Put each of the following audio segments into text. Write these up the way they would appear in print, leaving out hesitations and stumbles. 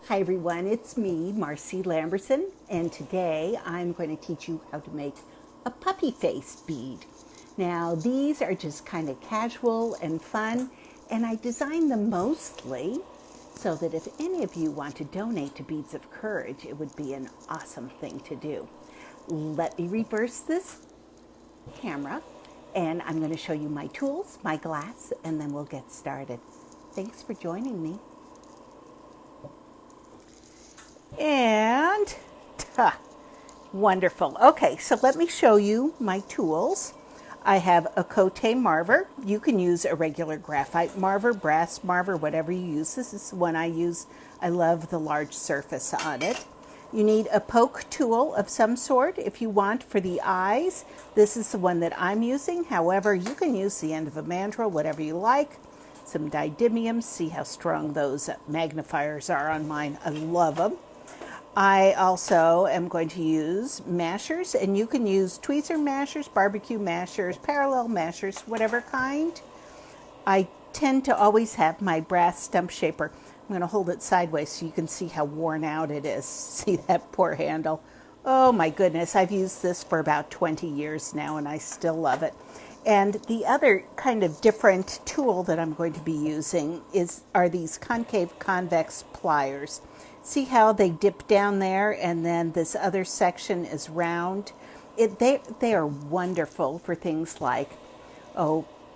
Hi everyone, it's me, Marcy Lamberson, and today I'm going to teach you how to make a puppy face bead. Now these are just kind of casual and fun, and I designed them mostly so that if any of you want to donate to Beads of Courage, it would be an awesome thing to do. Let me reverse this camera, and I'm going to show you my tools, my glass, and then we'll get started. Thanks for joining me. And wonderful. Okay, so let me show you my tools. I have a Cote marver. You can use a regular graphite marver, brass marver, whatever you use. This is the one I use. I love the large surface on it. You need a poke tool of some sort if you want for the eyes. This is the one that I'm using. However, you can use the end of a mandrel, whatever you like. Some didymium. See how strong those magnifiers are on mine. I love them. I also am going to use mashers, and you can use tweezer mashers, barbecue mashers, parallel mashers, whatever kind. I tend to always have my brass stump shaper. I'm going to hold it sideways so you can see how worn out it is. See that poor handle? Oh my goodness, I've used this for about 20 years now and I still love it. And the other kind of different tool that I'm going to be using are these concave convex pliers. See how they dip down there and then this other section is round? They are wonderful for things like,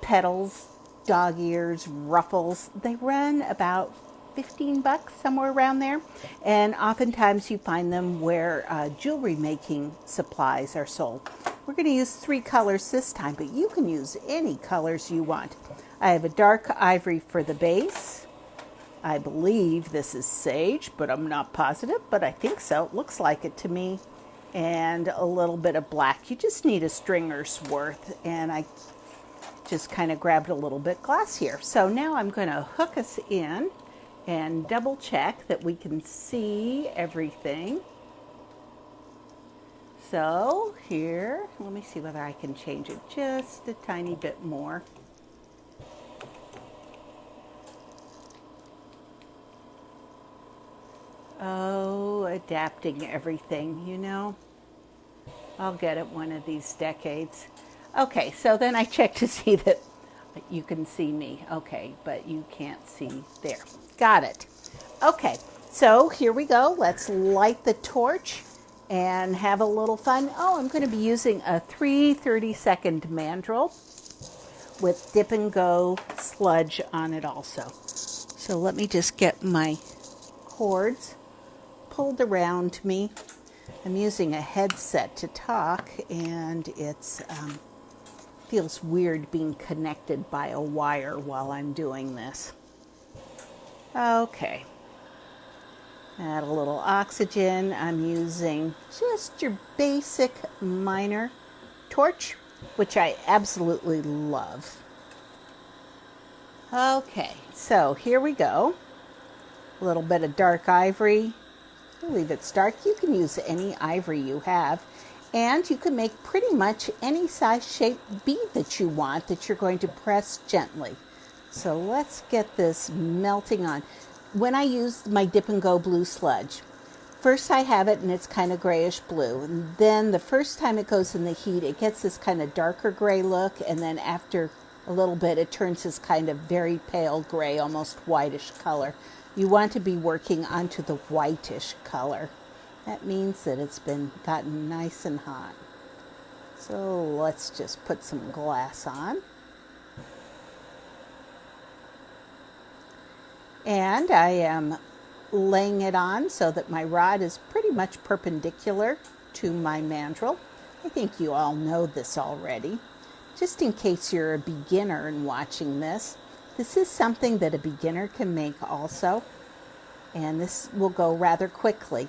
petals, dog ears, ruffles. They run about $15, somewhere around there. And oftentimes you find them where jewelry making supplies are sold. We're going to use 3 colors this time, but you can use any colors you want. I have a dark ivory for the base. I believe this is sage, but I'm not positive, but I think so. It looks like it to me. And a little bit of black. You just need a stringer's worth, and I just kind of grabbed a little bit glass here. So now I'm going to hook us in and double check that we can see everything. So here, let me see whether I can change it just a tiny bit more. Oh, adapting everything, you know. I'll get it one of these decades. Okay, so then I check to see that you can see me. Okay, but you can't see there. Got it. Okay, so here we go. Let's light the torch and have a little fun. Oh, I'm going to be using a 30-second mandrel with dip and go sludge on it also. So let me just get my cords pulled around me. I'm using a headset to talk, and it's feels weird being connected by a wire while I'm doing this. Okay. Add a little oxygen. I'm using just your basic miner torch, which I absolutely love. Okay, so here we go. A little bit of dark ivory. I believe it's dark. You can use any ivory you have, and you can make pretty much any size shape bead that you want that you're going to press gently. So let's get this melting on. When I use my dip and go blue sludge, first I have it and it's kind of grayish blue, and then the first time it goes in the heat it gets this kind of darker gray look, and then after a little bit it turns this kind of very pale gray, almost whitish color. You want to be working onto the whitish color. That means that it's been gotten nice and hot. So let's just put some glass on. And I am laying it on so that my rod is pretty much perpendicular to my mandrel. I think you all know this already. Just in case you're a beginner and watching this, this is something that a beginner can make also, and this will go rather quickly.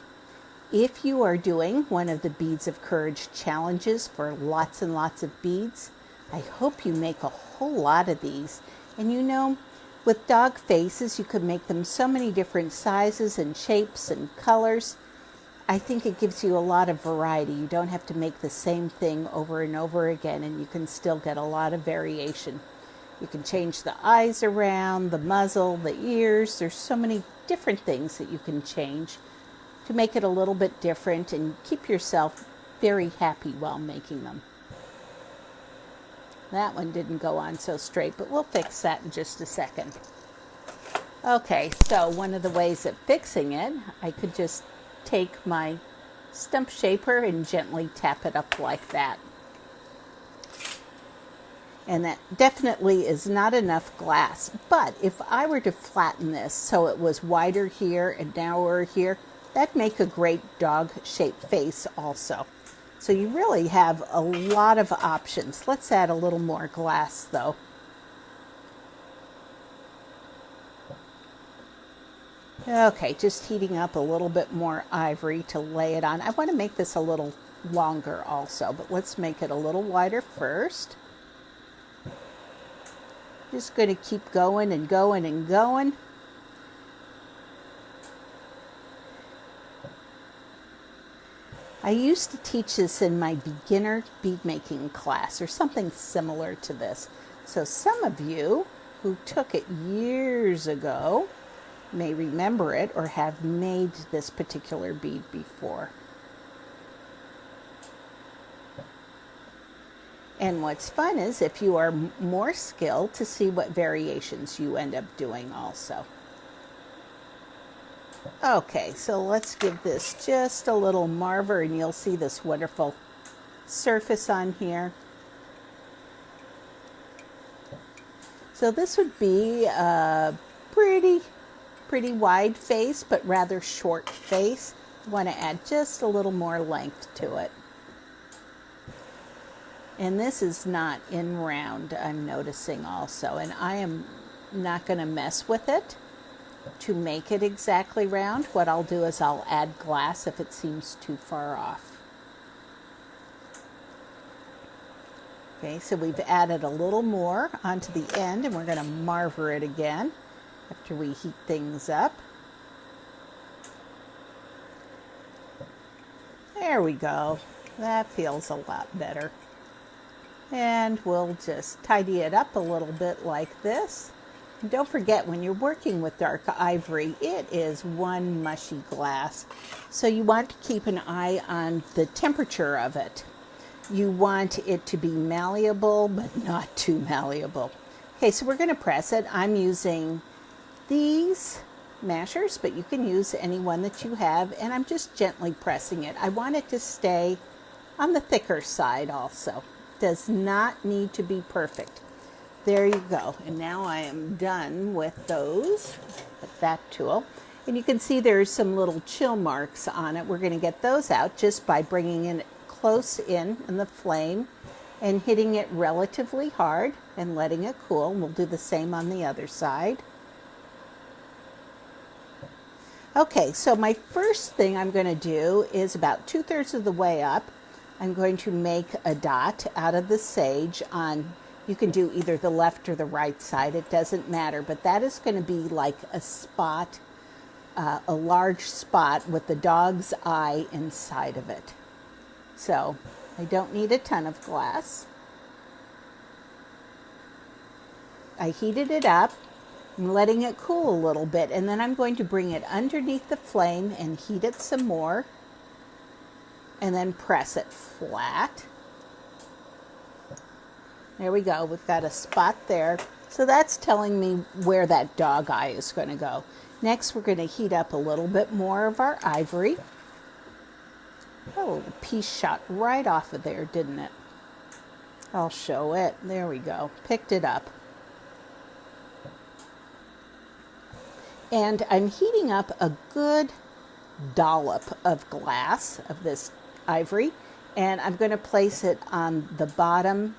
If you are doing one of the Beads of Courage challenges for lots and lots of beads, I hope you make a whole lot of these. And you know, with dog faces, you could make them so many different sizes and shapes and colors. I think it gives you a lot of variety. You don't have to make the same thing over and over again, and you can still get a lot of variation. You can change the eyes around, the muzzle, the ears. There's so many different things that you can change to make it a little bit different and keep yourself very happy while making them. That one didn't go on so straight, but we'll fix that in just a second. Okay, so one of the ways of fixing it, I could just take my stump shaper and gently tap it up like that. And that definitely is not enough glass. But if I were to flatten this so it was wider here and narrower here, that'd make a great dog-shaped face also. So you really have a lot of options. Let's add a little more glass though. Okay, just heating up a little bit more ivory to lay it on. I want to make this a little longer also, but let's make it a little wider first. Just going to keep going and going and going. I used to teach this in my beginner bead making class or something similar to this. So some of you who took it years ago may remember it or have made this particular bead before. And what's fun is if you are more skilled to see what variations you end up doing also. Okay, so let's give this just a little marver and you'll see this wonderful surface on here. So this would be a pretty wide face, but rather short face. You want to add just a little more length to it. And this is not in round, I'm noticing also, and I am not going to mess with it to make it exactly round. What I'll do is I'll add glass if it seems too far off. Okay, so we've added a little more onto the end, and we're going to marver it again after we heat things up. There we go. That feels a lot better. And we'll just tidy it up a little bit like this. And don't forget, when you're working with dark ivory, it is one mushy glass. So you want to keep an eye on the temperature of it. You want it to be malleable, but not too malleable. Okay, so we're going to press it. I'm using these mashers, but you can use any one that you have. And I'm just gently pressing it. I want it to stay on the thicker side also. Does not need to be perfect. There you go. And now I am done with those, with that tool. And you can see there's some little chill marks on it. We're going to get those out just by bringing it close in the flame and hitting it relatively hard and letting it cool. We'll do the same on the other side. Okay, so my first thing I'm going to do is about 2/3 of the way up. I'm going to make a dot out of the sage on, you can do either the left or the right side, it doesn't matter, but that is going to be like a spot, a large spot with the dog's eye inside of it. So I don't need a ton of glass. I heated it up, I'm letting it cool a little bit, and then I'm going to bring it underneath the flame and heat it some more. And then press it flat. There we go. We've got a spot there. So that's telling me where that dog eye is going to go. Next, we're going to heat up a little bit more of our ivory. Oh, the piece shot right off of there, didn't it? I'll show it. There we go. Picked it up. And I'm heating up a good dollop of glass of this ivory, and I'm going to place it on the bottom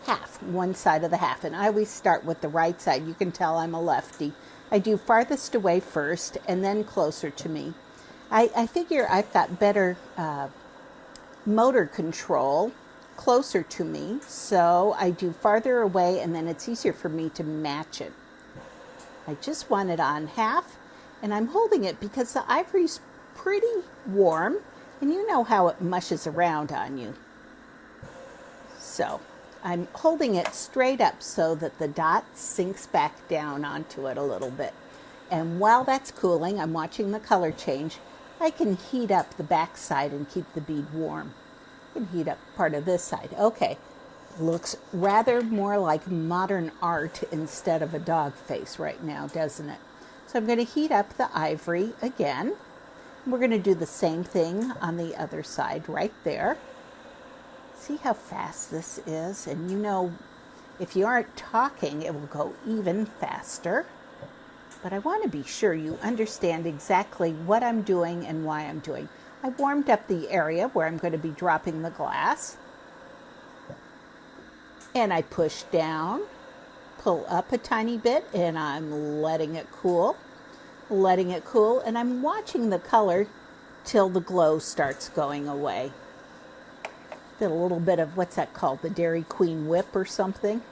half, one side of the half, and I always start with the right side. You can tell I'm a lefty. I do farthest away first and then closer to me. I figure I've got better motor control closer to me, so I do farther away and then it's easier for me to match it. I just want it on half, and I'm holding it because the ivory's pretty warm. And you know how it mushes around on you. So I'm holding it straight up so that the dot sinks back down onto it a little bit. And while that's cooling, I'm watching the color change. I can heat up the back side and keep the bead warm. I can heat up part of this side. Okay, looks rather more like modern art instead of a dog face right now, doesn't it? So I'm going to heat up the ivory again. We're going to do the same thing on the other side right there. See how fast this is? And you know, if you aren't talking, it will go even faster. But I want to be sure you understand exactly what I'm doing and why I'm doing. I warmed up the area where I'm going to be dropping the glass. And I push down, pull up a tiny bit, and I'm letting it cool. Letting it cool, and I'm watching the color till the glow starts going away. Did a little bit of, what's that called, the Dairy Queen whip or something.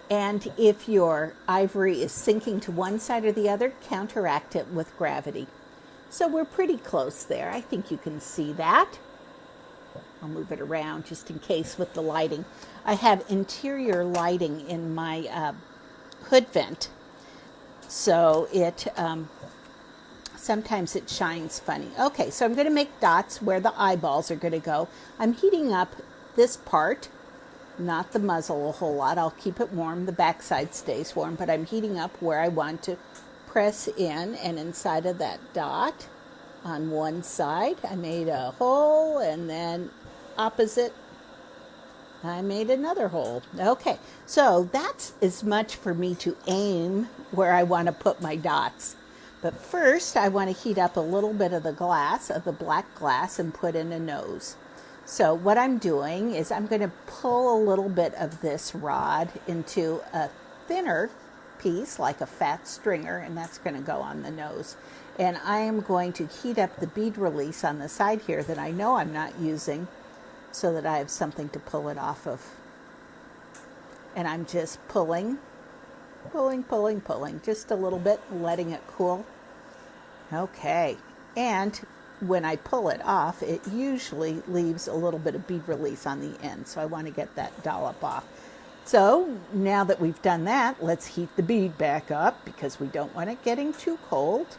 And if your ivory is sinking to one side or the other, counteract it with gravity. So we're pretty close there. I think you can see that. I'll move it around just in case with the lighting. I have interior lighting in my hood vent. So it sometimes it shines funny. Okay, so I'm going to make dots where the eyeballs are going to go. I'm heating up this part, not the muzzle a whole lot. I'll keep it warm. The backside stays warm, but I'm heating up where I want to press in, and inside of that dot on one side, I made a hole, and then opposite, I made another hole. Okay, so that's as much for me to aim where I want to put my dots. But first, I want to heat up a little bit of the glass, of the black glass, and put in a nose. So what I'm doing is I'm going to pull a little bit of this rod into a thinner piece, like a fat stringer, and that's going to go on the nose. And I am going to heat up the bead release on the side here that I know I'm not using, so that I have something to pull it off of. And I'm just pulling, just a little bit, letting it cool. Okay, and when I pull it off, it usually leaves a little bit of bead release on the end, so I want to get that dollop off. So now that we've done that, let's heat the bead back up because we don't want it getting too cold.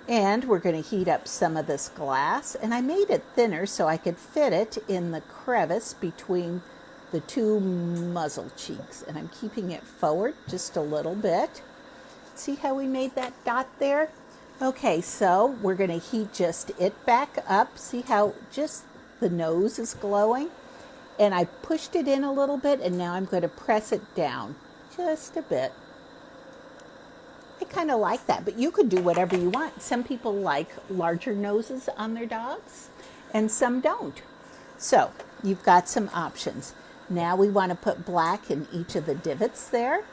And we're going to heat up some of this glass, and I made it thinner so I could fit it in the crevice between the two muzzle cheeks, and I'm keeping it forward just a little bit. See how we made that dot there? Okay, so we're going to heat just it back up. See how just the nose is glowing? And I pushed it in a little bit, and now I'm going to press it down just a bit. I kind of like that, but you could do whatever you want. Some people like larger noses on their dogs, and some don't. So you've got some options. Now we want to put black in each of the divots there.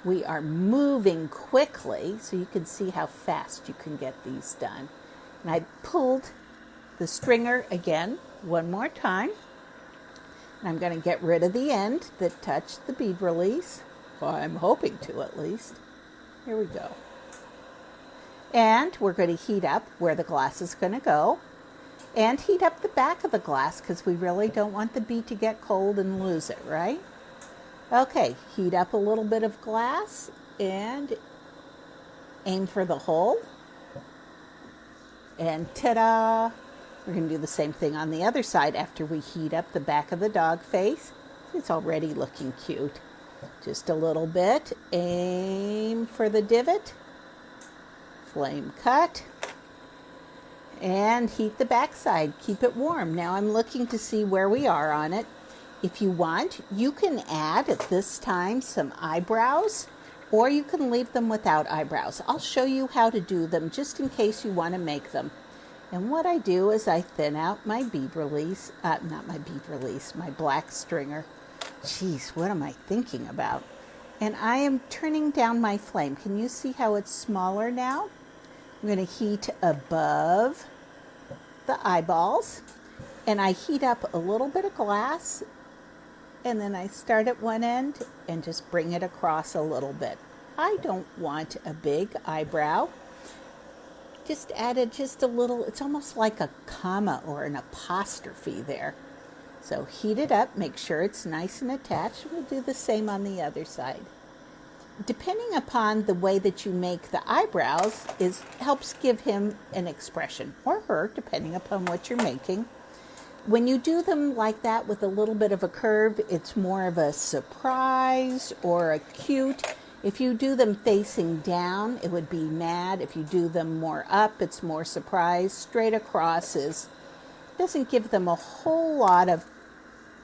We are moving quickly, so you can see how fast you can get these done. And I pulled the stringer again one more time. And I'm going to get rid of the end that touched the bead release. Well, I'm hoping to, at least. Here we go. And we're going to heat up where the glass is going to go. And heat up the back of the glass because we really don't want the bead to get cold and lose it, right? Okay, heat up a little bit of glass and aim for the hole. And ta-da! We're going to do the same thing on the other side after we heat up the back of the dog face. It's already looking cute. Just a little bit. Aim for the divot. Flame cut. And heat the back side. Keep it warm. Now I'm looking to see where we are on it. If you want, you can add at this time some eyebrows, or you can leave them without eyebrows. I'll show you how to do them just in case you want to make them. And what I do is I thin out my bead release, my black stringer. Jeez, what am I thinking about? And I am turning down my flame. Can you see how it's smaller now? I'm going to heat above the eyeballs, and I heat up a little bit of glass, and then I start at one end and just bring it across a little bit. I don't want a big eyebrow. Just added just a little, it's almost like a comma or an apostrophe there. So heat it up, make sure it's nice and attached. We'll do the same on the other side. Depending upon the way that you make the eyebrows helps give him an expression, or her, depending upon what you're making. When you do them like that with a little bit of a curve, it's more of a surprise or a cute. If you do them facing down, it would be mad. If you do them more up, it's more surprise. Straight across doesn't give them a whole lot of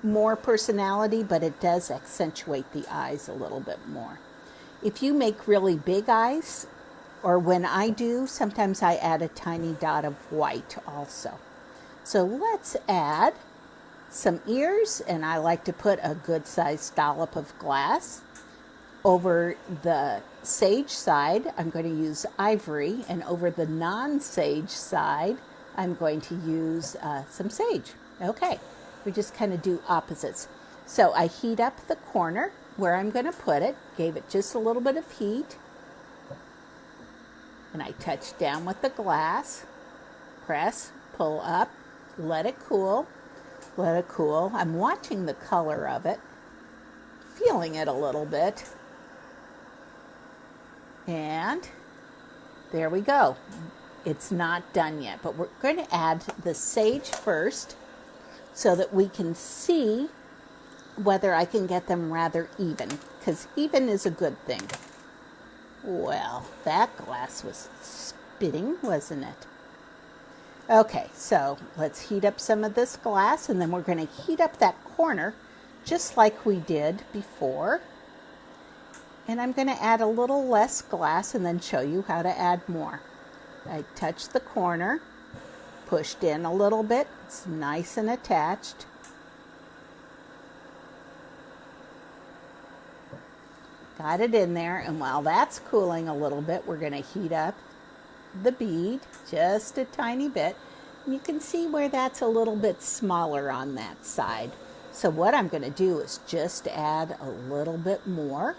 more personality, but it does accentuate the eyes a little bit more. If you make really big eyes, or when I do, sometimes I add a tiny dot of white also. So let's add some ears, and I like to put a good sized dollop of glass. Over the sage side, I'm going to use ivory, and over the non-sage side, I'm going to use some sage. Okay, we just kind of do opposites. So I heat up the corner where I'm going to put it, gave it just a little bit of heat, and I touch down with the glass, press, pull up, let it cool, let it cool. I'm watching the color of it, feeling it a little bit, and there we go. It's not done yet, but we're going to add the sage first so that we can see whether I can get them rather even, because even is a good thing. Well, that glass was spitting, wasn't it? Okay, so let's heat up some of this glass, and then we're going to heat up that corner just like we did before. And I'm going to add a little less glass and then show you how to add more. I touch the corner, pushed in a little bit, it's nice and attached. Got it in there, and while that's cooling a little bit, we're going to heat up the bead just a tiny bit. And you can see where that's a little bit smaller on that side. So what I'm going to do is just add a little bit more.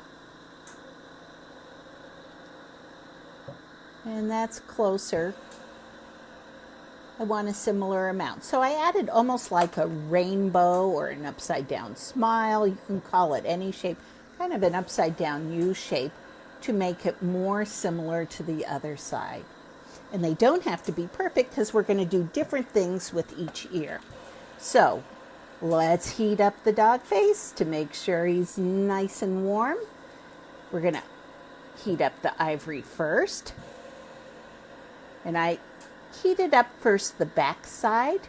And that's closer. I want a similar amount. So I added almost like a rainbow or an upside down smile. You can call it any shape, kind of an upside down U shape to make it more similar to the other side. And they don't have to be perfect because we're going to do different things with each ear. So let's heat up the dog face to make sure he's nice and warm. We're going to heat up the ivory first. And I heated up first the back side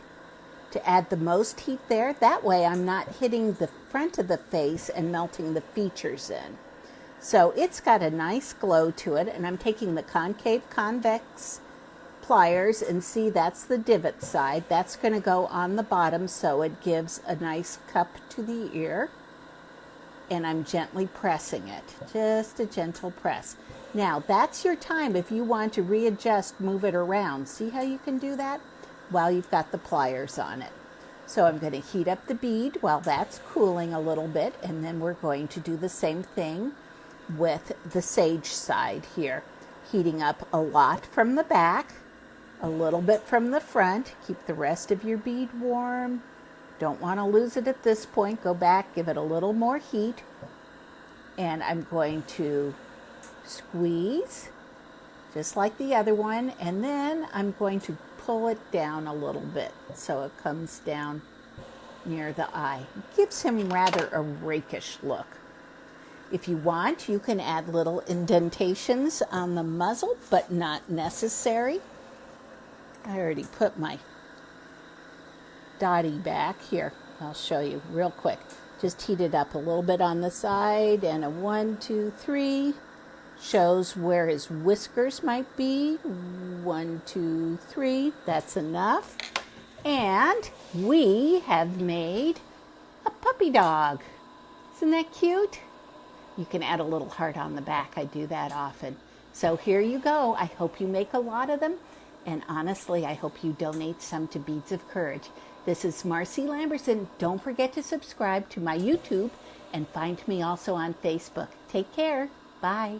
to add the most heat there. That way I'm not hitting the front of the face and melting the features in. So it's got a nice glow to it, and I'm taking the concave convex pliers, and see that's the divot side. That's going to go on the bottom so it gives a nice cup to the ear. And I'm gently pressing it, just a gentle press. Now that's your time if you want to readjust, move it around. See how you can do that while you've got the pliers on it. So I'm going to heat up the bead while that's cooling a little bit, and then we're going to do the same thing with the sage side here. Heating up a lot from the back, a little bit from the front. Keep the rest of your bead warm. Don't want to lose it at this point. Go back, give it a little more heat. And I'm going to squeeze, just like the other one. And then I'm going to pull it down a little bit so it comes down near the eye. It gives him rather a rakish look. If you want, you can add little indentations on the muzzle, but not necessary. I already put my Dottie back here. I'll show you real quick. Just heat it up a little bit on the side, and a 1, 2, 3 shows where his whiskers might be. 1, 2, 3, that's enough. And we have made a puppy dog. Isn't that cute? You can add a little heart on the back. I do that often. So here you go. I hope you make a lot of them. And honestly, I hope you donate some to Beads of Courage. This is Marcy Lamberson. Don't forget to subscribe to my YouTube and find me also on Facebook. Take care. Bye.